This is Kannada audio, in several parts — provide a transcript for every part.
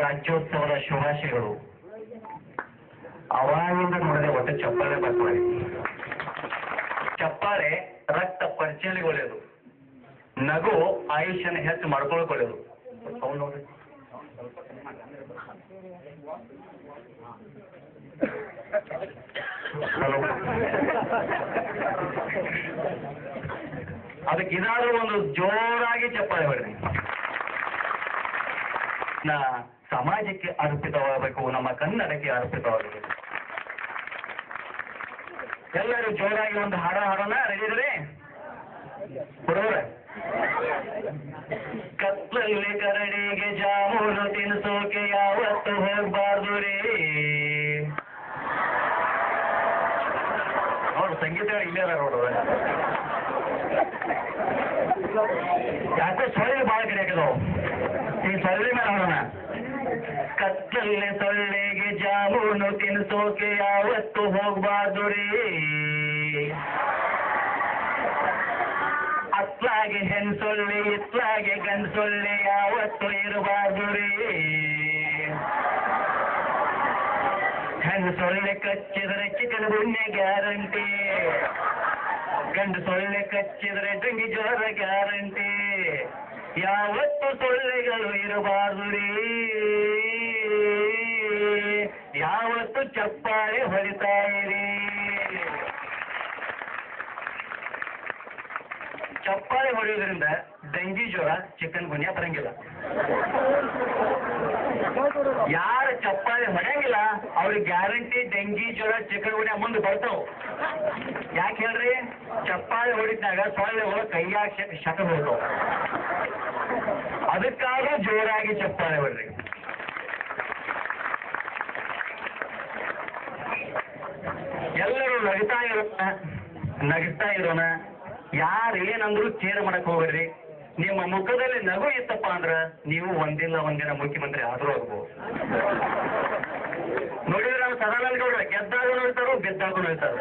ರಾಜ್ಯೋತ್ಸವದ ಶುಭಾಶಯಗಳು. ಅವಾಗಿಂದ ನೋಡಿದ್ರೆ ಒಟ್ಟು ಚಪ್ಪಾಳೆ ಬರ್ತದೆ. ಚಪ್ಪಾಳೆ ರಕ್ತ ಪರಿಚಯಗಳಿಗೆ ಒಳ್ಳೆಯದು, ನಗು ಆಯುಷ್ಯನ ಹೆಚ್ಚು ಮಾಡ್ಕೊಳ್ಳೋಕೆ ಒಳ್ಳೆಯದು. ನೋಡ್ರಿ ಅದಕ್ಕೆ ಇದಾದ್ರೂ ಒಂದು ಜೋರಾಗಿ ಚಪ್ಪಾಳೆ ಹೊಡೆದಿ. ಸಮಾಜಕ್ಕೆ ಅರ್ಪಿತವಾಗಬೇಕು, ನಮ್ಮ ಕನ್ನಡಕ್ಕೆ ಅರ್ಪಿತವಾಗಬೇಕು. ಎಲ್ಲರೂ ಜೋರಾಗಿ ಒಂದು ಹಾಡೋಣ. ರೆಡಿ ಇದ್ರೆ ಹುಡುಗರ ಕತ್ತಲಲ್ಲಿ ಕರಡಿಗೆ ಜಾಮೂನು ತಿನ್ಸೋಕೆ ಯಾವತ್ತು ಹೋಗ್ಬಾರ್ದು ರೇ. ನೋಡು ಸಂಗೀತ ಇಲ್ಲೇ ಅದ ನೋಡು. ಯಾಕೋ ಸೊಳ್ಳೆ ಭಾಳ ಕಡೆ ಹಾಕದವು. ಈ ಸೊಳ್ಳೆ ಮೇಲೆ ಹಾಡೋಣ. ಕತ್ತಲಲ್ಲಿ ಸೊಳ್ಳೆಗೆ ಜಾಮೂನು ತಿನ್ಸೋಕೆ ಯಾವತ್ತು ಹೋಗ್ಬಾರ್ದು ರೇ. ಅತ್ಲಾಗೆ ಹೆಣ್ಸೊಳ್ಳೆ ಇತ್ಲಾಗೆ ಗಂಡ್ಸೊಳ್ಳೆ ಯಾವತ್ತು ಇರಬಾರ್ದು ರೇ. ಹೆಣ್ಣು ಸೊಳ್ಳೆ ಕಚ್ಚಿದ್ರೆ ಚಿಕನ್ ಗುನ್ನೆ ಗ್ಯಾರಂಟಿ, ಗಂಡು ಸೊಳ್ಳೆ ಕಚ್ಚಿದ್ರೆ ಡೆಂಗಿ ಜ್ವರ ಗ್ಯಾರಂಟಿ. ಯಾವತ್ತು ಸೊಳ್ಳೆಗಳು ಇರಬಾರ್ದು ರೀ. ಯಾವತ್ತು ಚಪ್ಪಾಳೆ ಹೊಡಿತಾ ಇರಿ. ಚಪ್ಪಾಳೆ ಹೊಡೆಯೋದ್ರಿಂದ ಡೆಂಗಿ ಜ್ವರ ಚಿಕನ್ ಗುನ್ಯಾ ಬರಂಗಿಲ್ಲ. ಯಾರು ಚಪ್ಪಾಳೆ ಹೊಡೆಯಂಗಿಲ್ಲ ಅವ್ರಿಗೆ ಗ್ಯಾರಂಟಿ ಡೆಂಗಿ ಜ್ವರ ಚಿಕನ್ ಗುನ್ಯಾ ಮುಂದೆ ಬರ್ತಾವ. ಯಾಕೆ ಹೇಳ್ರಿ? ಚಪ್ಪಾಳೆ ಹೊಡಿದಾಗ ಸೊಳ್ಳೆಗಳು ಕೈಯಾಗ ಶಕ ಹೋಗ್ತಾವ. ಅದಕ್ಕಾಗಿ ಜೋರಾಗಿ ಚಪ್ಪಾಳೆ ಹೊಡ್ರಿ. ಎಲ್ಲರೂ ನಗಿಸ್ತಾ ಇರೋಣ. ಯಾರು ಏನಂದ್ರು ಚೇರ್ ಮಾಡಕ್ ಹೋಗ್ರಿ. ನಿಮ್ಮ ಮುಖದಲ್ಲಿ ನಗು ಇತ್ತಪ್ಪ ಅಂದ್ರ ನೀವು ಒಂದಿಲ್ಲ ಒಂದಿನ ಮುಖ್ಯಮಂತ್ರಿ ಆದ್ರೂ ಆಗ್ಬೋದು. ನೋಡಿದ್ರೆ ನಾವು ಸದಾನಂದ ಗೌಡ್ರ ಗೆದ್ದಾಗೂ ನೋಡ್ತಾರೋ ಬಿದ್ದಾಗೂ ನೋಡ್ತಾರೋ.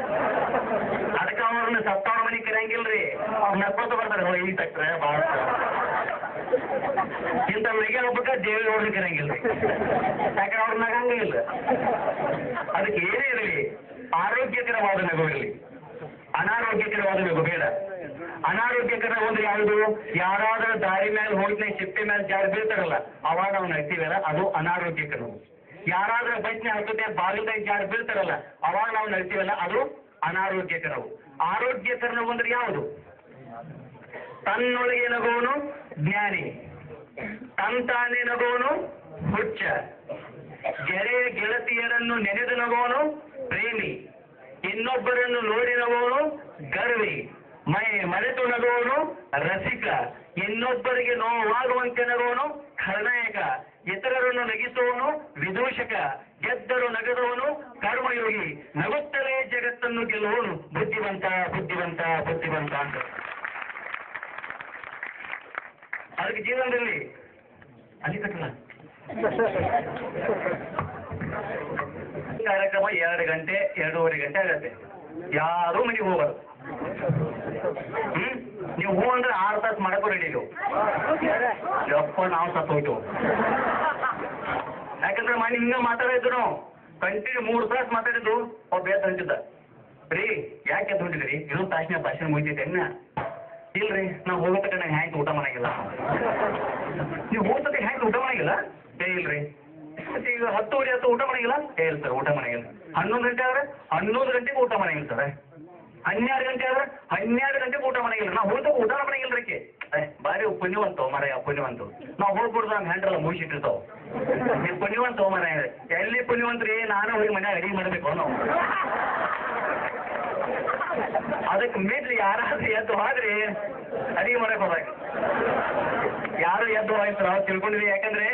ಅದಕ್ಕೆ ಅವ್ರನ್ನ ಸತ್ತವ್ರ ಮನೆ ಕರೆಯಂಗಿಲ್ರಿ. ಅವ್ರು ನಕ್ಕೋತ ಬರ್ತಾರೆ ಈಗ ತಕ್ರೆ ಬಾಳ. ಇಂಥ ನಗೆ ಹೋಗ್ಬೇಕ ದೇವೇಗೌಡರು ಕರೆಯಂಗಿಲ್ರಿ. ಯಾಕಂದ್ರೆ ಅವ್ರ ನಗಂಗಿಲ್ಲ. ಅದಕ್ಕೆ ಏನೇ ಇರಲಿ ಆರೋಗ್ಯಕರವಾದ ನಗು ಇರಲಿ, ಅನಾರೋಗ್ಯಕರವಾದ ನಗು ಬೇಡ. ಅನಾರೋಗ್ಯಕರ ಅಂದ್ರೆ ಯಾವುದು? ಯಾರಾದ್ರೂ ದಾರಿ ಮೇಲೆ ಹೋಗ್ತಾ ಚಿಪ್ಪೆ ಮೇಲೆ ಜಾರಿ ಬೀಳ್ತಾರಲ್ಲ ಅವಾಗ ನಾವು ನಗ್ತೀವಲ್ಲ, ಅದು ಅನಾರೋಗ್ಯಕರ. ಯಾರಾದ್ರೂ ಬಸ್ನ ಹತ್ತತೆ ಬಾಗಿಲ್ದಾಗ ಜಾರಿ ಬೀಳ್ತಾರಲ್ಲ ಅವಾಗ ನಾವು ನಗ್ತೀವಲ್ಲ, ಅದು ಅನಾರೋಗ್ಯಕರವು. ಆರೋಗ್ಯಕರ ಅಂದ್ರೆ ಯಾವುದು? ತನ್ನೊಳಗೆ ನಗುವನು ಜ್ಞಾನಿ, ತಾನೇ ನಗುವನು ಹುಚ್ಚ, ಗೆಳತಿಯರನ್ನು ನೆನೆದು ನಗುವನು ಪ್ರೇಮಿ, ಇನ್ನೊಬ್ಬರನ್ನು ನೋಡಿ ನಗುವನು ಗರ್ವಿ, ಮರೆತು ನಗುವನು ರಸಿಕ, ಇನ್ನೊಬ್ಬರಿಗೆ ನೋವಾಗುವಂತೆ ನಗುವನು ಖಳನಾಯಕ, ಇತರರನ್ನು ನಗಿಸುವವನು ವಿದೂಷಕ, ಗೆದ್ದರು ನಗದವನು ಕರ್ಮಯೋಗಿ, ನಗುತ್ತಲೇ ಜಗತ್ತನ್ನು ಗೆಲ್ಲುವನು ಬುದ್ಧಿವಂತ ಬುದ್ಧಿವಂತ ಬುದ್ಧಿವಂತ ಅಂತ. ಅದಕ್ಕೆ ಜೀವನದಲ್ಲಿ ಅಲ್ಲಿ ಕಟ್ಟಲ್ಲ ಕಾರ್ಯಕ್ರಮ 2 ಗಂಟೆ 2.5 ಗಂಟೆ ಆಗತ್ತೆ. ಯಾರೂ ಮನೆಗೆ ಹೋಗಬಾರ್ದು. ನೀವು ಹೂ ಅಂದ್ರೆ 6 ತಾಸು ಮಾಡಕ್ಕೂ ರೆಡಿ ನೀವು. ಯಪ್ಪ ನಾವು ಸತ್ತು ಹೋಯ್ತು. ಯಾಕಂದ್ರೆ ಮನೆ ಹಿಂಗ ಮಾತಾಡಿದ್ದು ನಾವು ಕಂಟಿನ್ಯೂ 3 ತಾಸು ಮಾತಾಡಿದ್ದು. ಒಬ್ಬ ಬೇಸ್ ಅಂತಿದ್ದ, ರೀ ಯಾಕೆ ಎದ್ದು ಹೊಂಟಿದ್ರಿ? ಇನ್ನೊಂದು ತಾಸಿನ ಭಾಷಣ ಮುಗಿತೈತೆ ಅನ್ನ. ಇಲ್ರಿ ನಾವು ಹೋಗತಕ್ಕ ನಂಗೆ ಹ್ಯಾಂಗೆ ಊಟ ಮಾಡಂಗಿಲ್ಲ. ನೀವು ಹೋಗ್ತಕ್ಕೆ ಹ್ಯಾಂಗೆ ಊಟ ಮಾಡಂಗಿಲ್ಲ? ಇಲ್ರಿ. ಮತ್ತೆ ಈಗ 10:30 ಊಟ ಮಾಡಂಗಿಲ್ಲ? ಇಲ್ಲ ಸರ್ ಊಟ ಮಾಡಂಗಿಲ್ಲ. 11 ಗಂಟೆ ಆದ್ರೆ 11 ಗಂಟೆಗೆ ಊಟ ಮಾಡಂಗಿಲ್ಲ ಸರ್. 12 ಗಂಟೆ ಆದ್ರೆ 12 ಗಂಟೆಗೆ ಊಟ ಮಾಡಂಗಿಲ್ಲ. ನಾವು ಹೋಗ್ತಕ್ಕ ಊಟ ಮಾಡಂಗಿಲ್ಲ ರೀ. ಬಾರಿ ಪುಣ್ಯವಂತ ಮರ ಪುಣ್ಯವಂತ. ನಾವು ಹೋಗ್ಬಿಡ್ದು ನಮ್ಮ ಹ್ಯಾಂಡ್ರೆಲ್ಲ ಮುಗಿಸಿಟ್ಟಿರ್ತಾವ. ನೀವು ಪುಣ್ಯವಂತ ಮರ ಎಲ್ಲಿ ಪುಣ್ಯವಂತ್ರಿ? ನಾನು ಹೋಗಿ ಮನೆ ಅಡಿಗೆ ಮಾಡಬೇಕು ನಾವು. ಅದಕ್ಕೆ ಮೀಟ್ರಿ ಯಾರಾದ್ರೂ ಎದ್ದು ಹೋದ್ರಿ ಅಡಿಗೆ ಮಾಡಕ್ ಹೋದಾಗ ಯಾರು ಎದ್ದು ಹೋಯ್ತು ನಾವು ತಿಳ್ಕೊಂಡಿದ್ವಿ. ಯಾಕಂದ್ರೆ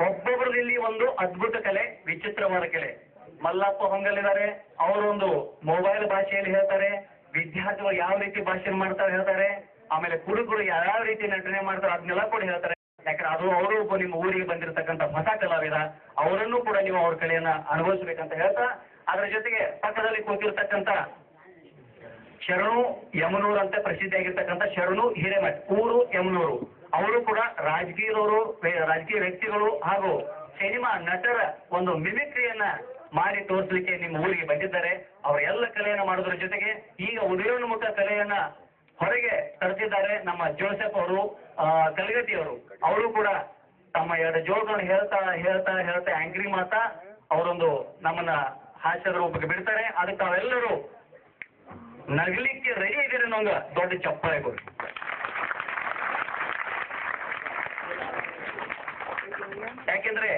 ಒಬ್ಬೊಬ್ರದ್ದು ಇಲ್ಲಿ ಒಂದು ಅದ್ಭುತ ಕಲೆ, ವಿಚಿತ್ರವಾದ ಕಲೆ. ಮಲ್ಲಪ್ಪ ಹೊಂಗಲಿದ್ದಾರೆ, ಅವರೊಂದು ಮೊಬೈಲ್ ಭಾಷೆಯಲ್ಲಿ ಹೇಳ್ತಾರೆ. ವಿದ್ಯಾರ್ಥಿಗಳು ಯಾವ ರೀತಿ ಭಾಷೆ ಮಾಡ್ತಾರೆ ಹೇಳ್ತಾರೆ. ಆಮೇಲೆ ಕುಡುಕರು ಯಾವ ರೀತಿ ನಟನೆ ಮಾಡ್ತಾರೆ ಅದನ್ನೆಲ್ಲ ಕೂಡ ಹೇಳ್ತಾರೆ. ಯಾಕಂದ್ರೆ ಅದು ಅವರು ನಿಮ್ಮ ಊರಿಗೆ ಬಂದಿರತಕ್ಕಂಥ ಹೊಸ ಕಲಾವಿದ, ಅವರನ್ನು ಕೂಡ ನೀವು ಅವ್ರ ಕಲೆಯನ್ನ ಅನುಭವಿಸ್ಬೇಕಂತ ಹೇಳ್ತಾ, ಅದರ ಜೊತೆಗೆ ಪಕ್ಕದಲ್ಲಿ ಕೂತಿರ್ತಕ್ಕಂಥ ಶರಣು ಯಮನೂರು ಅಂತ ಪ್ರಸಿದ್ಧಿಯಾಗಿರ್ತಕ್ಕಂಥ ಶರಣು ಹಿರೇಮಠ್, ಊರು ಯಮನೂರು, ಅವರು ಕೂಡ ರಾಜಕೀಯ ವ್ಯಕ್ತಿಗಳು ಹಾಗೂ ಸಿನಿಮಾ ನಟರ ಒಂದು ಮಿಮಿಕ್ರಿಯನ್ನ ಮಾಡಿ ತೋರಿಸಲಿಕ್ಕೆ ನಿಮ್ಮ ಊರಿಗೆ ಬಂದಿದ್ದಾರೆ. ಅವರ ಎಲ್ಲ ಕಲೆಯನ್ನ ಮಾಡೋದ್ರ ಜೊತೆಗೆ ಈಗ ಉದಯೋನ್ಮುಖ ಕಲೆಯನ್ನ ಹೊರಗೆ ತರ್ತಿದ್ದಾರೆ. ನಮ್ಮ ಜೋಸೆಫ್ ಅವರು, ಕಲಗಟ್ಟಿ ಅವರು ಕೂಡ ತಮ್ಮ ಎರಡು ಜೋಗಗಳನ್ನು ಹೇಳ್ತಾ ಹೇಳ್ತಾ ಹೇಳ್ತಾ ಆಂಗ್ರಿ ಮಾತಾ ಅವರೊಂದು ನಮ್ಮನ್ನ ಹಾಸ್ಯದ ರೂಪಕ್ಕೆ ಬಿಡ್ತಾರೆ. ಅದಕ್ಕೆ ತಾವೆಲ್ಲರೂ ನಗಲಿಕ್ಕೆ ರೆಡಿ ಇದ್ದೀರಿ ಅನ್ನೋಂಗ ದೊಡ್ಡ ಚಪ್ಪಾಳೆ ಕೊಡಿ. ಯಾಕೆಂದ್ರೆ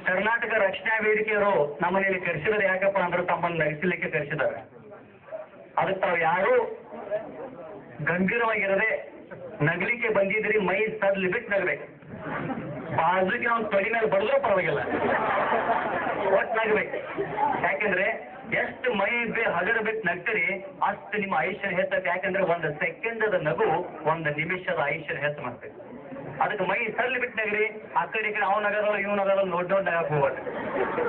ಕರ್ನಾಟಕ ರಕ್ಷಣಾ ವೇದಿಕೆಯವರು ನಮ್ಮನೇಲಿ ಕರೆಸಿದ್ರೆ ಯಾಕಪ್ಪ ಅಂದ್ರೆ ತಮ್ಮನ್ನು ನಗಿಸಲಿಕ್ಕೆ ಕರೆಸಿದ್ದಾರೆ. ಅದಕ್ಕೆ ತಾವು ಯಾರು ಗಂಭೀರವಾಗಿರದೆ ನಗಲಿಕ್ಕೆ ಬಂದಿದ್ರಿ, ಮೈ ಸದ್ಲಿ ಬಿಟ್ಟು ನಗಬೇಕು. ಬಾಜುಗೆ ಒಂದು ತೊಡಿ ಮೇಲೆ ಬರಲೋ ಪರವಾಗಿಲ್ಲ, ಒಟ್ಟು ನಗಬೇಕು. ಯಾಕೆಂದ್ರೆ ಎಷ್ಟು ಮೈ ಹಗರ ಬಿಟ್ಟು ನಗ್ತೀರಿ ಅಷ್ಟು ನಿಮ್ಮ ಆಯುಷ್ಯ ಹೆಚ್ಚತ್ತೆ. ಯಾಕಂದ್ರೆ ಒಂದು ಸೆಕೆಂಡದ ನಗು ಒಂದು ನಿಮಿಷದ ಆಯುಷ್ಯ ಹೆಚ್ಚು ಮಾಡ್ತೇವೆ. ಅದಕ್ಕೆ ಮೈ ಸಲ್ಲಿ ಬಿಟ್ಟು ನಗ್ರಿ. ಆ ಕಡೆ ಈ ಕಡೆ ಅವ್ನು ನಗರಲ್ಲ ಇವ್ ನಗರಲ್ಲ ನೋಡ್ ನಗಕ್ ಹೋಗ್ಬಾರ್ದು.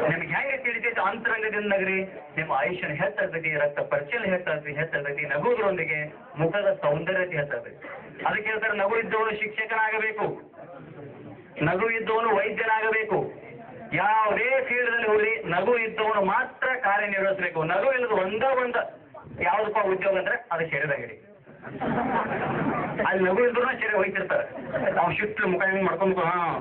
ನಿಮ್ಗೆ ಹೆಂಗೆ ತಿಳಿತೈತೆ ಅಂತರಂಗದಿಂದ ನಗರಿ, ನಿಮ್ಮ ಆಯುಷ್ಯನ ಹೆಚ್ಚಾಗ್ತೈತಿ, ರಕ್ತ ಪರಿಚಯ ಹೆಚ್ಚಾಗ್ತೈತಿ. ನಗುವುದರೊಂದಿಗೆ ಮುಖದ ಸೌಂದರ್ಯತೆ ಹೆಚ್ಚಾಗ್ತೈತಿ. ಅದಕ್ಕೆ ಹೇಳ್ತಾರೆ, ನಗು ಇದ್ದವನು ಶಿಕ್ಷಕನಾಗಬೇಕು, ನಗು ಇದ್ದವನು ವೈದ್ಯನಾಗಬೇಕು. ಯಾವುದೇ ಫೀಲ್ಡ್ನಲ್ಲಿ ಹೋಗ್ಲಿ ನಗು ಇದ್ದವನು ಮಾತ್ರ ಕಾರ್ಯನಿರ್ವಹಿಸಬೇಕು. ನಗು ಇಲ್ಲದ ಒಂದ ಯಾವ್ದಪ್ಪ ಉದ್ಯೋಗ ಅಂದ್ರೆ ಅದು ಶರೀರಗಿರಿ. ಅಲ್ಲಿ ನಗು ಇದ್ರು ಶರೀರ ಹೋಯ್ತಿರ್ತಾರೆ. ಅವ್ನು ಶಿಫ್ಟ್ ಮುಖ ಹೆಂಗ್ ಮಾಡ್ಕೊಂಡು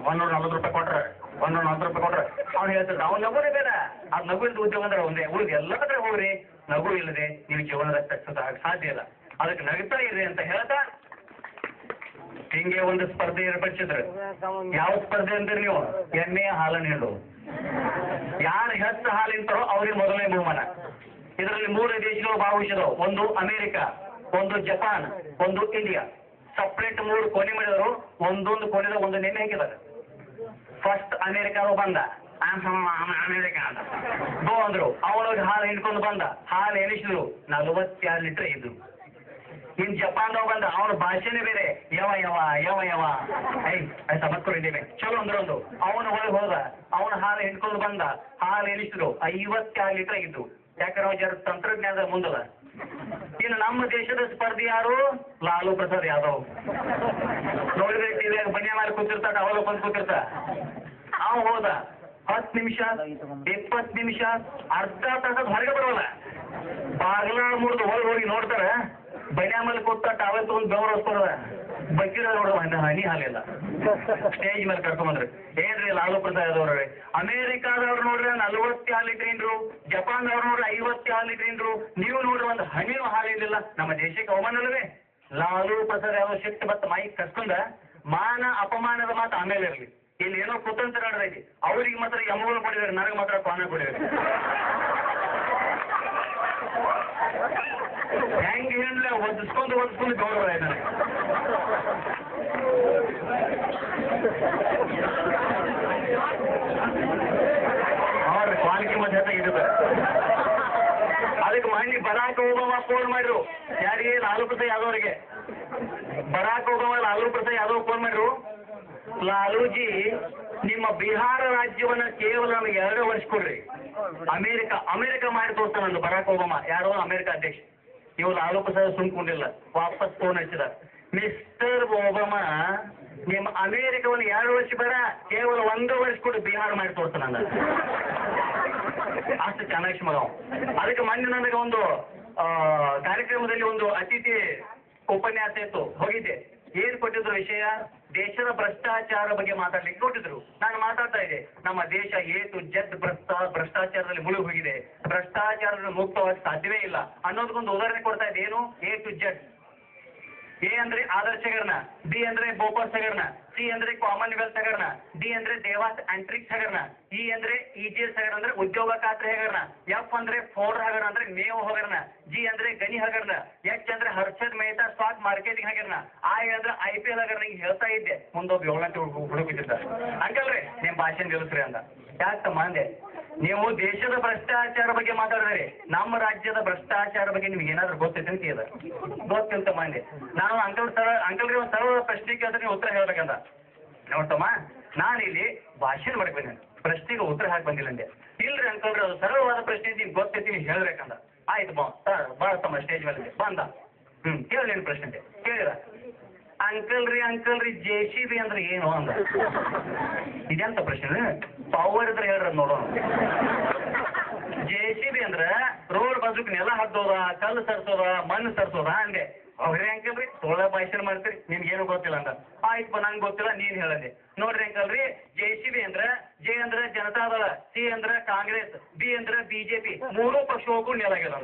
₹140 ಕೊಟ್ರೆ ₹140 ಕೊಟ್ರೆ ಅವ್ನು ಹೇಳ್ತಾರೆ ಅವ್ನು ನಗುನೇ ಬೇಡ. ಅದು ನಗು ಇಲ್ಲದ ಉದ್ಯೋಗ ಅಂದ್ರೆ ಒಂದೇ. ಉಳಿದು ಎಲ್ಲ ಕಡೆ ಹೋಗ್ರಿ, ನಗು ಇಲ್ಲದೆ ನೀವು ಜೀವನದ ಸಕ್ಸಸ್ ಆಗಕ್ಕೆ ಸಾಧ್ಯ ಇಲ್ಲ. ಅದಕ್ಕೆ ನಗುತ್ತಾ ಇರ್ರಿ ಅಂತ ಹೇಳ್ತಾ ಹಿಂಗೆ ಒಂದು ಸ್ಪರ್ಧೆ ಏರ್ಪಡಿಸಿದ್ರು. ಯಾವ ಸ್ಪರ್ಧೆ ಅಂತೀರಿ ನೀವು? ಎಮ್ಮೆಯ ಹಾಲನ್ನು ಹೇಳು. ಯಾರು ಹೆಚ್ಚು ಹಾಲು ಇಂತಾರೋ ಅವ್ರಿಗೆ ಮೊದಲನೇ ಬಹುಮಾನ. ಇದರಲ್ಲಿ 3 ದೇಶಗಳು ಭಾಗವಹಿಸಿದವು. ಒಂದು ಅಮೆರಿಕ, ಒಂದು ಜಪಾನ್, ಒಂದು ಇಂಡಿಯಾ. ಸಪ್ರೇಟ್ 3 ಕೋಣೆ ಮಾಡಿದವರು. ಒಂದೊಂದು ಕೋಣೆದ ಒಂದು ನೆನೆ ಹಾಕಿದ್ದಾರೆ. ಫಸ್ಟ್ ಅಮೆರಿಕಾದ ಬಂದ, ಅಮೆರಿಕ ಅಂತ ಗೋ ಅಂದ್ರು. ಅವನೋಗಿ ಹಾಲು ಹಿಂಡ್ಕೊಂಡು ಬಂದ, ಹಾಲು ಎನಿಸಿದ್ರು 42 ಲೀಟರ್ ಇದ್ರು. ಇನ್ ಜಪಾನ್ದವ ಬಂದ, ಅವನ ಭಾಷೆನೇ ಬೇರೆ, ಯವ ಯವ ಯವ ಯವ ಸಮತ್ಕೊಂಡಿದ್ದೇವೆ ಚಲೋ ಅಂದ್ರೊಂದು. ಅವನ ಒಳಗೆ ಹೋದ, ಅವನ ಹಾಲು ಹಿಂಡ್ಕೊಂಡು ಬಂದ, ಹಾಲು ಎನಿಸಿದ್ರು 52 ಲೀಟರ್ ಆಗಿದ್ದು. ಯಾಕಂದ್ರೆ ಅವ ಜರ ತಂತ್ರಜ್ಞಾನದ ಮುಂದದ. ಇನ್ನು ನಮ್ಮ ದೇಶದ ಸ್ಪರ್ಧಿ ಯಾರು? ಲಾಲು ಪ್ರಸಾದ್ ಯಾದವ್. ನೋಡಿದ್ರೆ ಟಿವಿಯಾಗ ಬನ್ನಿ ಮೇಲೆ ಕೂತಿರ್ತಾಟ, ಅವಳು ಬಂದು ಕೂತಿರ್ತ. ಅವ ಹೋದ 10 ನಿಮಿಷ 20 ನಿಮಿಷ ಅರ್ಧ ತಾಸದ ಹೊರಗೆ ಬರೋಲ್ಲ. ಬಾಗ್ಲ ಮುರಿದು ಹೊರಗೆ ಹೋಗಿ ನೋಡ್ತಾರ, ಬನ್ಯಾ ಮೇಲೆ ಕೂತ ಟಾವೆಲ್ ತಗೊಂಡು ಬೆವರು ಹೊಸ್ಕೊಡದ. ಬಕ್ಕಿರ ನೋಡುವ ಹನಿ ಹಾಲಿಲ್ಲ. ಸ್ಟೇಜ್ ಮೇಲೆ ಕರ್ಕೊಂಡ್ಬಂದ್ರಿ. ಏನ್ರಿ ಲಾಲು ಪ್ರಸಾದ್ ಅವ್ರಿ? ಅಮೆರಿಕಾದವ್ರು ನೋಡ್ರಿ 42 ಲೀಟರ್ ಇಂಡ್ರು, ಜಪಾನ್ದವ್ರು ನೋಡ್ರಿ 52 ಲೀಟರ್ ಇಂಡ್ರು. ನೀವು ನೋಡ್ರಿ ಒಂದು ಹನಿಯೂ ಹಾಲಿಲ್ಲ. ನಮ್ಮ ದೇಶಕ್ಕೆ ಅವಮಾನಲ್ಲವೇ? ಲಾಲು ಪ್ರಸಾದ್ ಯಾವ್ದೋ ಶಿಫ್ಟ್ ಬತ್ತ ಮೈಕ್ ಕರ್ಕೊಂಡ ಮಾನ ಅಪಮಾನದ ಮಾತು ಆಮೇಲೆ ಇರಲಿ. ಇಲ್ಲಿ ಏನೋ ಕುತಂತ್ರ ನಡೆದೈತಿ. ಅವ್ರಿಗೆ ಮಾತ್ರ ಎಮ್ಮಗಳು ಕೊಡಿದಾರೆ, ನನಗೆ ಮಾತ್ರ ಪಾನ ಕೊಡಿದಾರೆ. ಹೆಂಗೆ ಹೇಳಲ್ಲ, ಒದಿಸ್ಕೊಂಡು ಗೌರವ ಇದ್ದಾನೆ. ಅವ್ರ ಕ್ವಾಲಿಟಿ ಮಧ್ಯೆ ತೆಗಿತಾರೆ. ಅದಕ್ಕೆ ಮಾಡಿ ಬರಾಕ್ ಒಬಾಮಾ ಫೋನ್ ಮಾಡಿರು. ಯಾರಿಗೆ? ಲಾಲು ಪ್ರಸಾದ್ ಯಾದವ್ರಿಗೆ. Barack Obama Lalu Prasad Yadav phone ಮಾಡಿರು. ಲಾಲೂಜಿ, ನಿಮ್ಮ ಬಿಹಾರ ರಾಜ್ಯವನ್ನ ಕೇವಲ ನಮಗೆ 2 ವರ್ಷ ಕೊಡ್ರಿ. ಅಮೆರಿಕ ಮಾಡಿ ತೋರ್ತಾನಂದು ಬರಾಕ್ ಒಬಾಮಾ. ಯಾರೋ ಅಮೆರಿಕ ಅಧ್ಯಕ್ಷ. ಇವು ಲಾಲು ಪ್ರಸಾದ್ ಸುಮ್ಕೊಂಡಿಲ್ಲ, ವಾಪಸ್ ಫೋನ್ ಹಚ್ಚಿದ. ಮಿಸ್ಟರ್ ಒಬಾಮಾ, ನಿಮ್ಮ ಅಮೆರಿಕವನ್ನು 2 ವರ್ಷ ಬೇಡ, ಕೇವಲ 1 ವರ್ಷ ಕೊಟ್ಟು ಬಿಹಾರ ಮಾಡಿ ತೋರ್ತಾನ. ಅಷ್ಟು ಚೆನ್ನಾಗಿ ಮಗ. ಅದಕ್ಕೆ ಮೊನ್ನೆ ನನಗೆ ಒಂದು ಕಾರ್ಯಕ್ರಮದಲ್ಲಿ ಒಂದು ಅತಿಥಿ ಉಪನ್ಯಾಸ ಇತ್ತು, ಹೋಗಿದ್ದೆ. ಏನ್ ಕೊಟ್ಟಿದ್ರು ವಿಷಯ? ದೇಶದ ಭ್ರಷ್ಟಾಚಾರ ಬಗ್ಗೆ ಮಾತಾಡ್ಲಿಕ್ಕೆ ಕೊಟ್ಟಿದ್ರು. ನಾನು ಮಾತಾಡ್ತಾ ಇದ್ದೆ, ನಮ್ಮ ದೇಶ A to Z ಭ್ರಷ್ಟಾಚಾರದಲ್ಲಿ ಮುಳುಗಿ ಹೋಗಿದೆ, ಭ್ರಷ್ಟಾಚಾರದಲ್ಲಿ ಮುಕ್ತವಾಗಿ ಸಾಧ್ಯವೇ ಇಲ್ಲ ಅನ್ನೋದಕ್ಕೊಂದು ಉದಾಹರಣೆ ಕೊಡ್ತಾ ಇದ್ದೆ. ಏನು? A to Z. ಎ ಅಂದ್ರೆ ಆದರ್ಶ ಹಗರಣ, ಬಿ ಅಂದ್ರೆ ಬೋಪರ್ಸ್ ಹಗರಣ, ಸಿ ಅಂದ್ರೆ ಕಾಮನ್ವೆಲ್ತ್ ಹಗರಣ, ಡಿ ಅಂದ್ರೆ ದೇವಾಸ್ ಆಂಟ್ರಿಕ್ಸ್ ಹಗರಣ, ಇ ಅಂದ್ರೆ EGS ಹಗರಣ ಅಂದ್ರೆ ಉದ್ಯೋಗ ಖಾತ್ರಿ ಹಗರಣ, ಎಫ್ ಅಂದ್ರೆ ಫೋರ್ಡ್ ಹಗರಣ ಅಂದ್ರೆ ಮೇವು ಹಗರಣ, ಜಿ ಅಂದ್ರೆ ಗಣಿ ಹಗರಣ, ಎಚ್ ಅಂದ್ರೆ ಹರ್ಷದ್ ಮೆಹ್ತಾ ಸ್ಟಾಕ್ ಮಾರ್ಕೆಟಿಂಗ್ ಹಗರಣ, ಐ ಅಂದ್ರೆ IPL ಹಗರಣ. ಈಗ ಹೇಳ್ತಾ ಇದ್ದೆ, ಮುಂದೊಬ್ಬ 7 ಗಂಟೆ ಹುಡುಕಿದ್ದ ಅಂಕಲ್ರಿ ನಿಮ್ ಭಾಷೆ ಗೆಲ್ಲಿಸ್ರಿ ಅಂತ. ಯಾಕಮ್ಮ ಅಂದೆ, ನೀವು ದೇಶದ ಭ್ರಷ್ಟಾಚಾರ ಬಗ್ಗೆ ಮಾತಾಡಿದ್ರಿ, ನಮ್ಮ ರಾಜ್ಯದ ಭ್ರಷ್ಟಾಚಾರ ಬಗ್ಗೆ ನಿಮ್ಗೆ ಏನಾದ್ರೂ ಗೊತ್ತೈತೆ ಅಂತ ಕೇಳಿದ. ಗೊತ್ತಿಲ್ತ ಮಂದಿ. ನಾನು ಅಂಕಲ್ಗೆ ಒಂದು ಸರ್ವ ಪ್ರಶ್ನೆ ಕೇಳಿದ್ರೆ ನೀವು ಉತ್ತರ ಹೇಳ್ಬೇಕಂತ. ನೋಡ್ತಮ್ಮ, ನಾನು ಇಲ್ಲಿ ಭಾಷಣ ಮಾಡಕ್ ಬಂದೇನೆ, ಪ್ರಶ್ನೆಗೆ ಉತ್ತರ ಹಾಕಿ ಬಂದಿಲ್ಲ ಅಂದೆ. ಇಲ್ರಿ ಅಂಕಲ್ರಿ, ಅದು ಸರಳವಾದ ಪ್ರಶ್ನೆ ನಿಮ್ಗೆ ಗೊತ್ತೈತಿ, ನೀವು ಹೇಳ್ಬೇಕಂದ. ಆಯ್ತು ಬಾ ತಮ್ಮ ಸ್ಟೇಜ್ ಮೇಲೆ ಬಂದ. ಕೇಳಿ ಏನು ಪ್ರಶ್ನೆ ಅಂತ ಕೇಳಿದ. ಅಂಕಲ್ ರೀ JCB ಅಂದ್ರೆ ಏನು ಅಂದ. ಇದೆಂತ ಪ್ರಶ್ನೆ? ಪವರ್ ಇದ್ರೆ ಹೇಳ್ರಿ ನೋಡೋಣ. JCB ಅಂದ್ರೆ ರೋಡ್ ಬಾಜುಕ್ ನೆಲ ಹದ್ದೋದ, ಕಲ್ಲು ಸರ್ಸೋದ, ಮಣ್ಣು ಸರ್ಸೋದ ಅಂದೆ. ಅವ್ರಿ ಅಂಕಲ್ ರೀ ಸೋಳ ಭಾಷಣ ಮಾಡ್ತೀರಿ, ನಿಮ್ಗೇನು ಗೊತ್ತಿಲ್ಲ ಅಂತ. ಆಯ್ತು ನಂಗೆ ಗೊತ್ತಿಲ್ಲ, ನೀನ್ ಹೇಳಂದೆ. ನೋಡ್ರಿ ಅಂಕಲ್ ರೀ, JCB ಅಂದ್ರೆ J ಅಂದ್ರೆ ಜನತಾದಳ, C ಅಂದ್ರೆ ಕಾಂಗ್ರೆಸ್, B ಅಂದ್ರೆ BJP, ಮೂರೂ ಪಕ್ಷ ಹೋಗ್ಕೊಂಡು ನೆಲಾಗಿಲ್ಲ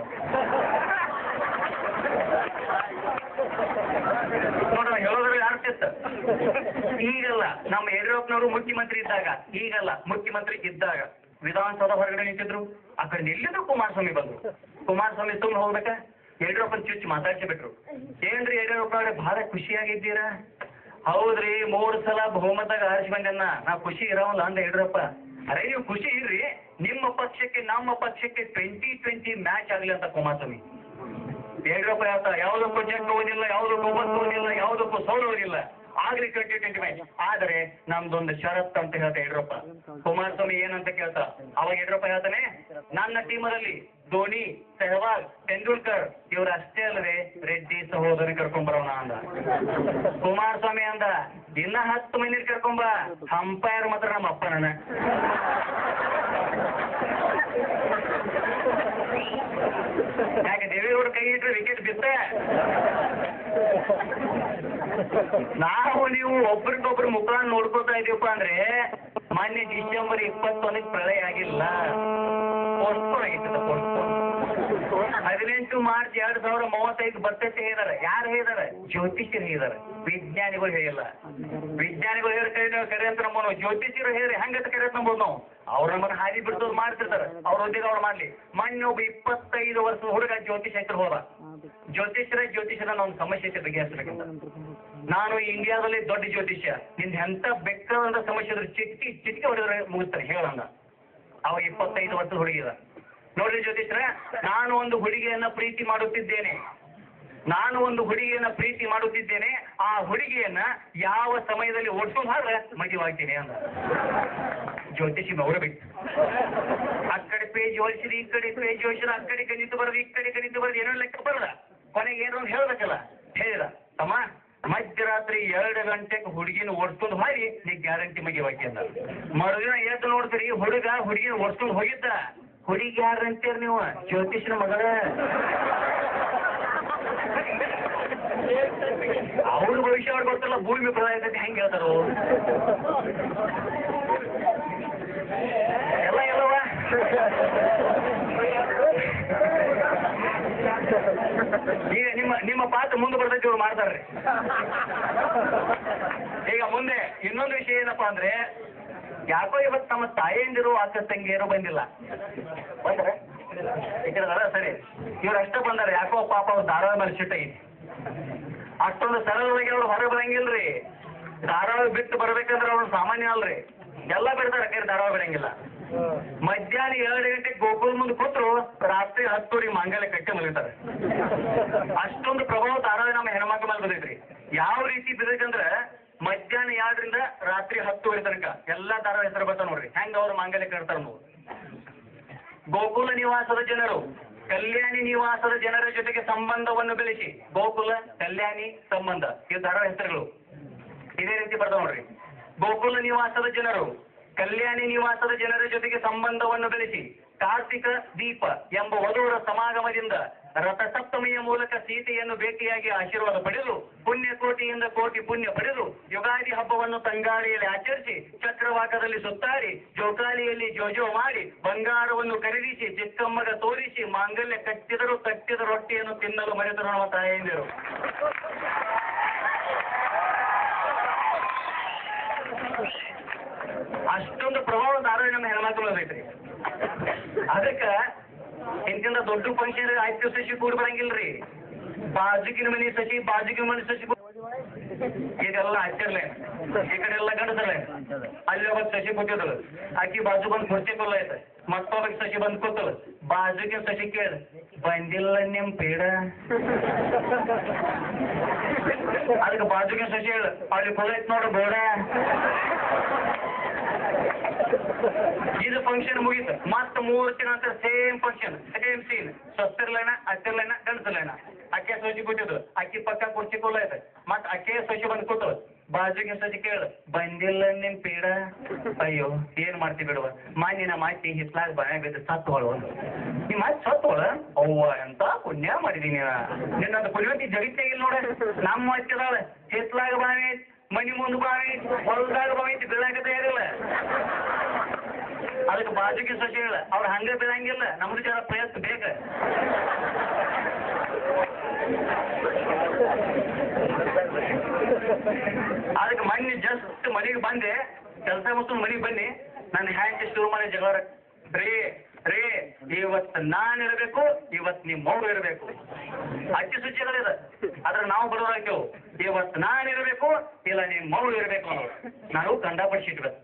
ನೋಡ್ರ ಹೇಳೋದ್ರಲ್ಲಿ ಅರ್ಥ. ಈಗಲ್ಲ ನಮ್ಮ ಯಡಿಯೂರಪ್ಪನವರು ಮುಖ್ಯಮಂತ್ರಿ ಇದ್ದಾಗ, ಈಗಲ್ಲ ಮುಖ್ಯಮಂತ್ರಿ ಇದ್ದಾಗ ವಿಧಾನಸೌಧ ಹೊರಗಡೆ ನಿಂತಿದ್ರು. ಆ ಕಡೆ ನಿಲ್ಲಿದ್ರು ಕುಮಾರಸ್ವಾಮಿ ಬಂದ್ರು. ಕುಮಾರಸ್ವಾಮಿ ಸುಮ್ಮನೆ ಹೋಗ್ಬೇಕ, ಯಡಿಯೂರಪ್ಪನ ಚುಚ್ಚಿ ಮಾತಾಡ್ಸಿ ಬಿಟ್ರು. ಏನ್ರಿ ಯಡಿಯೂರಪ್ಪನವ್ರೆ ಬಹಳ ಖುಷಿಯಾಗಿದ್ದೀರಾ? ಹೌದ್ರಿ, 3 ಸಲ ಬಹುಮತದಾಗ ಆರಿಸಿ ಬಂದೆನ್ನ, ನಾ ಖುಷಿ ಇರೋಲ್ಲ ಅಂದ ಯಡಿಯೂರಪ್ಪ. ಅರೆ ನೀವು ಖುಷಿ ಇರ್ರಿ, ನಿಮ್ಮ ಪಕ್ಷಕ್ಕೆ ನಮ್ಮ ಪಕ್ಷಕ್ಕೆ 2020 ಮ್ಯಾಚ್ ಆಗ್ಲಿ ಅಂತ ಕುಮಾರಸ್ವಾಮಿ. ಯಡಿಯೂರಪ್ಪ ಹೇಳ್ತಾರೆ ಯಾವುದಕ್ಕೂ ಜಂಗ್ ಹೋಗೋದಿಲ್ಲ, ಯಾವುದಕ್ಕೂ ಒತ್ತು ಹೋಗೋದಿಲ್ಲ, ಯಾವುದಕ್ಕೂ ಸೋಲುವುದಿಲ್ಲ, ಆಗ್ಲಿ 2020 ಮ್ಯಾಚ್. ಆದರೆ ನಮ್ದೊಂದು ಷರತ್ತು ಅಂತ ಹೇಳ್ತಾ ಯಡಿಯೂರಪ್ಪ. ಕುಮಾರಸ್ವಾಮಿ ಏನಂತ ಕೇಳ್ತಾ, ಅವಾಗ ಯಡಿಯೂರಪ್ಪ ಹೇಳ್ತಾನೆ, ನನ್ನ ಟೀಮಲ್ಲಿ ಧೋನಿ, ಸೆಹವಾಗ್, ತೆಂಡೂಲ್ಕರ್ ಇವ್ರು ಅಷ್ಟೇ ಅಲ್ಲದೆ ರೆಡ್ಡಿ ಸಹೋದರಿ ಕರ್ಕೊಂಬರೋಣ ಅಂದ. ಕುಮಾರಸ್ವಾಮಿ ಅಂದ, ಇನ್ನ 10 ಮಂದಿ ಕರ್ಕೊಂಬ, ಅಂಪೈರ್ ಮಾತ್ರ ನಮ್ಮ ಅಪ್ಪನ. ಯಾಕೆ ದೇವೇಗೌಡ ಕೈ ಇಟ್ರೆ ವಿಕೆಟ್ ಬಿತ್ತ? ನಾವು ನೀವು ಒಬ್ರಿಗೊಬ್ರು ಮುಖ ನೋಡ್ಕೊತಾ ಇದೀವಪ್ಪ ಅಂದ್ರೆ ಮೊನ್ನೆ ಡಿಸೆಂಬರ್ 21 ಪ್ರಳಯ ಆಗಿಲ್ಲ, ಪೋಸ್ಟ್ಪೋನ್ ಆಗಿತ್ತು. ಪೋಸ್ಟ್ಪೋನ್ 18 ಮಾರ್ಚ್ 2035 ಬರ್ತೈತೆ ಹೇಳಿದಾರೆ. ಯಾರು ಹೇಳಿದಾರೆ? ಜ್ಯೋತಿಷ್ಯರು ಹೇಳಿದಾರೆ, ವಿಜ್ಞಾನಿಗಳು ಹೇಳಿಲ್ಲ. ವಿಜ್ಞಾನಿಗಳು ಹೇಳಿ ಕರೆ ಅಂತ ನಂಬೋದು, ಜ್ಯೋತಿಷ್ಯರು ಹೇಳಿ ಹಂಗಂತ ಕರೆ ಅಂತ ನಂಬೋದು ನಾವು. ಅವ್ರ ನಮ್ಮನ್ನ ಹಾದಿ ಬಿಡ್ತೋದು ಮಾಡ್ತಿರ್ತಾರೆ, ಅವ್ರ ಉದ್ಯೋಗ ಅವ್ರು ಮಾಡ್ಲಿ. ಮೊನ್ನೆ ಒಬ್ಬ 25 ವರ್ಷದ ಹುಡುಗ ಜ್ಯೋತಿಷ್ಯರು ಹೋದ. ಜ್ಯೋತಿಷ್ಯರ ಒಂದು ಸಮಸ್ಯೆ ಐತೆ ಬಗೆಹರಿಸಬೇಕಂತ. ನಾನು ಇಂಡಿಯಾದಲ್ಲಿ ದೊಡ್ಡ ಜ್ಯೋತಿಷ್ಯ, ನಿಂದ ಎಂತ ಬೆಕ್ಕದಂತ ಸಮಸ್ಯೆ ಇದ್ರೆ ಚಿಟ್ಕಿ ಹೊಡೆದ್ರೆ ಮುಗಿಸ್ತಾರೆ ಹೇಳಂದ. ಅವ 25 ವರ್ಷದ ಹುಡುಗಿದ. ನೋಡ್ರಿ ಜ್ಯೋತಿಷ್ಯರ, ನಾನು ಒಂದು ಹುಡುಗಿಯನ್ನ ಪ್ರೀತಿ ಮಾಡುತ್ತಿದ್ದೇನೆ, ಆ ಹುಡುಗಿಯನ್ನ ಯಾವ ಸಮಯದಲ್ಲಿ ಓಡಿಸೋದು ಹಾಗೆ ಮದುವಾಗ್ತೀನಿ ಅಂದ. ಜ್ಯೋತಿಷಿ ಅವರ ಬಿಟ್ಟು ಆ ಕಡೆ ಪೇಜ್ ಹೋಲಿಸಿರಿ, ಈ ಕಡೆ ಪೇಜ್ ಹೋಲಿಸಿರ, ಆ ಕಡೆ ಗಣಿತ ಬರೋದು, ಈ ಕಡೆ ಗಣಿತ ಬರೋದು, ಏನೋ ಲೆಕ್ಕ ಬರಲ್ಲ. ಕೊನೆಗೆ ಏನೋ ಒಂದು ಹೇಳ್ಬೇಕಲ್ಲ, ಹೇಳಿದ ತಮ್ಮ ಮಧ್ಯರಾತ್ರಿ 2 ಗಂಟೆಗೆ ಹುಡುಗಿನ ಓಡಿಸ್ಕೊಂಡು ಹೋಗಿ ನೀ ಗ್ಯಾರಂಟಿ ಮಗಿವಾಕಿ ಅಂದ. ಮರುದಿನ ಎದ್ದು ನೋಡ್ತೀರಿ, ಹುಡುಗಿನ ಓಡಿಸ್ಕೊಂಡು ಹೋಗಿದ್ದ. ಹುಡುಗಿ ಯಾರು ಅಂತೀರಿ ನೀವು? ಜ್ಯೋತಿಷ್ಯನ ಮಗಳ. ಅವ್ರ ಭವಿಷ್ಯ ಅವ್ರಿಗೆ ಗೊತ್ತಲ್ಲ, ಭೂಮಿ ಪ್ರಳಯ ಐತೆ ಹೆಂಗೆ ಹೇಳ್ತಾರೋ ಎಲ್ಲವ. ಈಗ ನಿಮ್ಮ ಪಾತ್ರ ಮುಂದೆ ಬರ್ತೈತಿ, ಇವ್ರು ಮಾಡ್ತಾರ್ರಿ. ಈಗ ಮುಂದೆ ಇನ್ನೊಂದು ವಿಷಯ ಏನಪ್ಪಾ ಅಂದ್ರೆ, ಯಾಕೋ ಇವತ್ತು ನಮ್ಮ ತಾಯಂದಿರು ಅಕ್ಕ ತಂಗಿಯರು ಬಂದಿಲ್ಲ. ಬಂದ್ರೆ ಸರಿ, ಇವ್ರು ಅಷ್ಟೇ ಬಂದಾರೆ. ಯಾಕೋ ಪಾಪ ಅವ್ರು ಧಾರಾವಾಹಿ ಮೇಲೆ ಸಿಟ್ಟಾಗೈತಿ. ಅಷ್ಟೊಂದು ಸರಳವಾಗಿ ಅವ್ರು ಹೊರಗೆ ಬರಂಗಿಲ್ರಿ. ಧಾರಾವಾಹಿ ಬಿಟ್ಟು ಬರ್ಬೇಕಂದ್ರೆ ಅವ್ರು ಸಾಮಾನ್ಯ ಅಲ್ರಿ, ಎಲ್ಲ ಬಿಡ್ತಾರೆ, ಕೈ ಧಾರಾವಾಹಿ ಬಿಡಂಗಿಲ್ಲ. ಮಧ್ಯಾಹ್ನ 2 ಗಂಟೆಗೆ ಗೋಕುಲ್ ಮುಂದೆ ಕೂತ್ರು, ರಾತ್ರಿ 10 ಮಾಂಗಲ್ಯ ಕಟ್ಟೆ ಮಲಗಿತಾರೆ. ಅಷ್ಟೊಂದು ಪ್ರಭಾವ ಧಾರಾವಾಹಿ ನಮ್ಮ ಹೆಣ್ಮಕ್ಳ ಮೇಲೆ ಬಂದೈತ್ರಿ. ಯಾವ ರೀತಿ ಬಿದ್ದೈತಂದ್ರೆ, ಮಧ್ಯಾಹ್ನ 2ರಿಂದ ರಾತ್ರಿ 10 ತನಕ ಎಲ್ಲಾ ಧಾರಾವಾಹಿ ಹೆಸರು ಬರ್ತಾವ ನೋಡ್ರಿ, ಹೆಂಗ ಅವ್ರು ಮಾಂಗಲ್ಯ ಕಟ್ತಾರ ನಾವು. ಗೋಕುಲ ನಿವಾಸದ ಜನರು ಕಲ್ಯಾಣಿ ನಿವಾಸದ ಜನರ ಜೊತೆಗೆ ಸಂಬಂಧವನ್ನು ಬೆಳೆಸಿ, ಗೋಕುಲ ಕಲ್ಯಾಣಿ ಸಂಬಂಧ ಇವು ಧಾರಾವಾಹಿ ಹೆಸರುಗಳು ಇದೇ ರೀತಿ ಬರ್ತಾವ ನೋಡ್ರಿ. ಗೋಕುಲ ನಿವಾಸದ ಜನರು ಕಲ್ಯಾಣಿ ನಿವಾಸದ ಜನರ ಜೊತೆಗೆ ಸಂಬಂಧವನ್ನು ಬೆಳೆಸಿ, ಕಾರ್ತಿಕ ದೀಪ ಎಂಬ ವಧುವರ ಸಮಾಗಮದಿಂದ ರಥಸಪ್ತಮಿಯ ಮೂಲಕ ಸೀತೆಯನ್ನು ಭೇಟಿಯಾಗಿ ಆಶೀರ್ವಾದ ಪಡೆದು, ಪುಣ್ಯಕೋಟಿಯಿಂದ ಕೋಟಿ ಪುಣ್ಯ ಪಡೆದು, ಯುಗಾದಿ ಹಬ್ಬವನ್ನು ತಂಗಾಳಿಯಲ್ಲಿ ಆಚರಿಸಿ, ಚಕ್ರವಾಕದಲ್ಲಿ ಸುತ್ತಾಡಿ, ಜೋಕಾಲಿಯಲ್ಲಿ ಜೋಜೋ ಮಾಡಿ, ಬಂಗಾರವನ್ನು ಖರೀದಿಸಿ, ಚಿಕ್ಕಮ್ಮಗ ತೋರಿಸಿ, ಮಾಂಗಲ್ಯ ಕಟ್ಟಿದ ರೊಟ್ಟಿಯನ್ನು ತಿನ್ನಲು ಮರೆತರು ನಮ್ಮ ತಾಯಂದಿರು. ಅಷ್ಟೊಂದು ಪ್ರಭಾವ ಧಾರಾವಾಹಿ ನಮ್ಮ ಹೆಣ್ಮಕ್ಳು ಐತ್ರಿ. ಅದಕ್ಕೆ ಇಂತಿಂದ ದೊಡ್ಡ ಫಂಕ್ಷನ್ ಆಯ್ತು ಸಸಿ ಕೂಡಿ ಬರಂಗಿಲ್ರಿ. ಬಾಜುಕಿನ ಮನೆ ಸಸಿ ಇದೆಲ್ಲ ಹಚ್ಚಿರ್ಲೇನ್, ಈ ಕಡೆ ಎಲ್ಲ ಗಂಡಸರ್ಲೇನ್. ಅಲ್ಲಿ ಒಬ್ಬ ಸಸಿ ಕೂತಿದ್ರು, ಆಕಿ ಬಾಜು ಬಂದು ಕುರ್ಚಿ ಕೊಲ್ಲ ಐತೆ, ಮತ್ತೊಬ್ಬಗೆ ಸಸಿ ಬಂದು ಕೂತಳು. ಬಾಜುಕಿನ ಸಸಿ ಕೇಳ, ಬಂದಿಲ್ಲ ನಿಮ್ ಪೇಡ. ಅದಕ್ಕೆ ಬಾಜುಕಿನ ಸಸಿ ಹೇಳ, ಅಲ್ಲಿ ಕೊಲ್ಲ ಐತ್ ನೋಡ್ರಿ ಬೋಡ. ಇದು ಫಂಕ್ಷನ್ ಮುಗೀತು. ಮತ್ತ 3 ದಿನ ನಂತರ ಸೇಮ್ ಫಂಕ್ಷನ್, ಸೇಮ್ ಸೀನ್, ಸ್ವಸ್ಥರ್ಲೇನ, ಅತ್ತಿರ್ಲೇನ, ಗಂಡಸರ್ಲೇನ. ಅಕ್ಕೆ ಸೊಸಿ ಕೂತಿದ್ರು ಅಕ್ಕಿ ಪಕ್ಕ ಕುರ್ಚಿ ಕೂಲ ಐತೆ ಮತ್ ಅಕ್ಕೆ ಸೊಸಿ ಬಂದ್ ಕೂತು ಬಾಜುಗೆ ಸೊಸಿ ಕೇಳ ಬಂದಿಲ್ಲ ನಿನ್ ಪೀಡ ಅಯ್ಯೋ ಏನ್ ಮಾಡ್ತಿ ಬಿಡುವ ಮಾನ್ಯನ ಮಾತಿ ಹಿತ್ಲಾಗ ಬಾಯ ಬಿದ್ದು ಸತ್ತೋಳು ನೀ ಮಾತಿ ಸತ್ತೋಳ ಅವ್ವ ಎಂತ ಪುಣ್ಯ ಮಾಡಿದೀನಿ ನಿನ್ನದು ಪುಣ್ಯವಂತಿ ಜಗಿತೇ ಇಲ್ಲ ನೋಡ ನಮ್ಮ ಹಚ್ಚಿದಾಳ ಹಿತ್ಲಾಗ ಬಾವಿ ಮನಿ ಮುಂದ್ ಬಾವಿ ಹೊಲದಾಗ ಬಾವಿ ಬೀಳಾಕ ತಯಾರಿಲ್ಲ ಅದಕ್ಕೆ ಬಾಜುಗೆ ಸೊಸಿ ಹೇಳ ಅವ್ರು ಹಂಗ ಬೀಳಂಗಿಲ್ಲ ನಮ್ದು ಜರ ಪ್ರಯತ್ನ ಬೇಕ ಅದಕ್ಕೆ ಮೊನ್ನೆ ಜಸ್ಟ್ ಮನೆಗೆ ಬಂದೆ ಕೆಲಸ ಮುಗಿಸ್ಕೊಂಡು ಮನೆಗೆ ಬನ್ನಿ ನನ್ನ ಹ್ಯಾಂಡ್ ಶುರು ಮಾಡಿ ಜಗಳ ರೇ ಇವತ್ತು ನಾನಿರಬೇಕು ಇವತ್ತು ನಿಮ್ಮ ಮಗು ಇರಬೇಕು ಅಚ್ಚಿ ಸುಚಿಗಳಿದೆ ಆದ್ರೆ ನಾವು ಬಡವರಾಗ್ತೇವೆ ಇವತ್ತು ನಾನಿರಬೇಕು ಇಲ್ಲ ನಿಮ್ಮ ಮಗು ಇರಬೇಕು ಅನ್ನೋದು ನಾವು ಕಂಡಪಡಿಸಿಟ್ಬೇಕು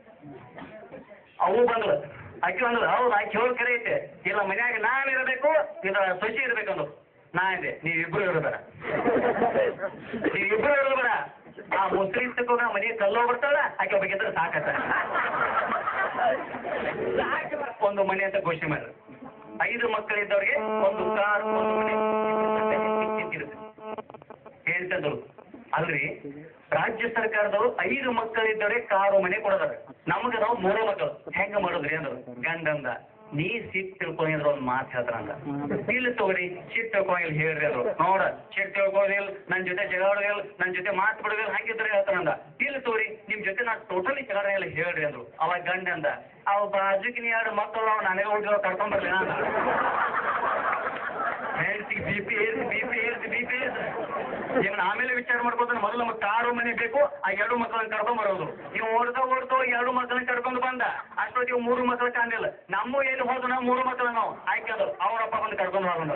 ಅವು ಬಂದ್ರು ಅಕ್ಕಿ ಬಂದ್ರು ಹೌದು ಆಕಿ ಹೋಗಿ ಕರೆ ಐತೆ ಇಲ್ಲ ಮನ್ಯಾಗ ನಾನಿರಬೇಕು ಇಲ್ಲ ಸೊಸಿ ಇರ್ಬೇಕು ಅನ್ನೋದು ನಾ ಇದೆ ನೀವಿಬ್ರು ಇರೋಬೇಡ ನೀವಿಬ್ರು ಇರೋಬೇಡ ಆ ಮುಸ್ಲಿಂ ತಗೊಂಡ ಮನೆಗೆ ಕಲ್ಲೋ ಬರ್ತಾಳ ಆಕೆ ಒಬ್ಬಗಿದ್ರೆ ಸಾಕತ್ತ ಒಂದು ಮನೆ ಅಂತ ಘೋಷಣೆ ಮಾಡ್ರಿ 5 ಮಕ್ಕಳಿದ್ದವ್ರಿಗೆ ಒಂದು ಕಾರ್ ಒಂದು ಮನೆ ಹೇಳ್ತಂದ್ರು ಅಲ್ರಿ ರಾಜ್ಯ ಸರ್ಕಾರದವರು 5 ಮಕ್ಕಳಿದ್ದವ್ರಿಗೆ ಕಾರು ಮನೆ ಕೊಡೋದಾರ ನಮ್ಗೆ ನಾವು 3 ಮಕ್ಕಳು ಹೆಂಗ ಮಾಡೋದ್ರಿ ಅಂದ್ರು ಗಂಡಂದ ನೀ ಸಿಟ್ ತಿಳ್ಕೊಂಡಿದ್ರ ಒಂದ್ ಮಾತು ಹೇಳ್ತಾರಂದ ಇಲ್ಲಿ ತಗೋರಿ ಸಿಟ್ ತಿಳ್ಕೊಂಡಿಲ್ಲ ಹೇಳ್ರಿ ಅಂದ್ರು ನೋಡ ಸಿಟ್ ತಿಳ್ಕೊಳ್ಳೋದಿಲ್ಲ ನನ್ ಜೊತೆ ಜಗಾಡೋದಿಲ್ಲ ನನ್ ಜೊತೆ ಮಾತು ಬಿಡೋದಿಲ್ಲ ಹಂಗಿದ್ರೆ ಹೇಳ್ತಾರಂದ ಇಲ್ಲಿ ತಗೋರಿ ನಿಮ್ ಜೊತೆ ನಾ ಟೋಟಲಿ ಜಗಾಡೋದಿಲ್ಲ ಹೇಳ್ರಿ ಅಂದ್ರು ಅವಾಗ ಗಂಡಂದ ಅವ್ ಬಾಜುಕಿನ 2 ಮಕ್ಕಳು ನಾವು ನನಗೆ ಹುಡುಗ ಕರ್ಕೊಂಡ್ ಬರ್ಲಿ ನಾನು ಹೆಂಡತಿಗೆ ಬಿ ಪಿ ಏನ್ ಆಮೇಲೆ ವಿಚಾರ ಮಾಡ್ಕೋತಾನೆ ಮೊದಲು ನಮಗೆ ಕಾರು ಮನೆ ಬೇಕು ಆ 2 ಮಕ್ಕಳನ್ನ ಕರ್ಕೊಂಡ್ ಬರೋದು ನೀವು ಓಡ್ತಾ 2 ಮಕ್ಕಳನ್ನ ಕರ್ಕೊಂಡು ಬಂದ ಅಷ್ಟೊತ್ತಿಗೆ 3 ಮಕ್ಕಳು ಕಾಣಿಲ್ಲ ನಮ್ಮ ಎಲ್ಲಿ ಹೋದ ನಾವು 3 ಮಕ್ಕಳು ನಾವು ಆಯ್ಕೆದು ಅವರಪ್ಪ ಬಂದು ಕರ್ಕೊಂಡು ಹೋಗೋಣ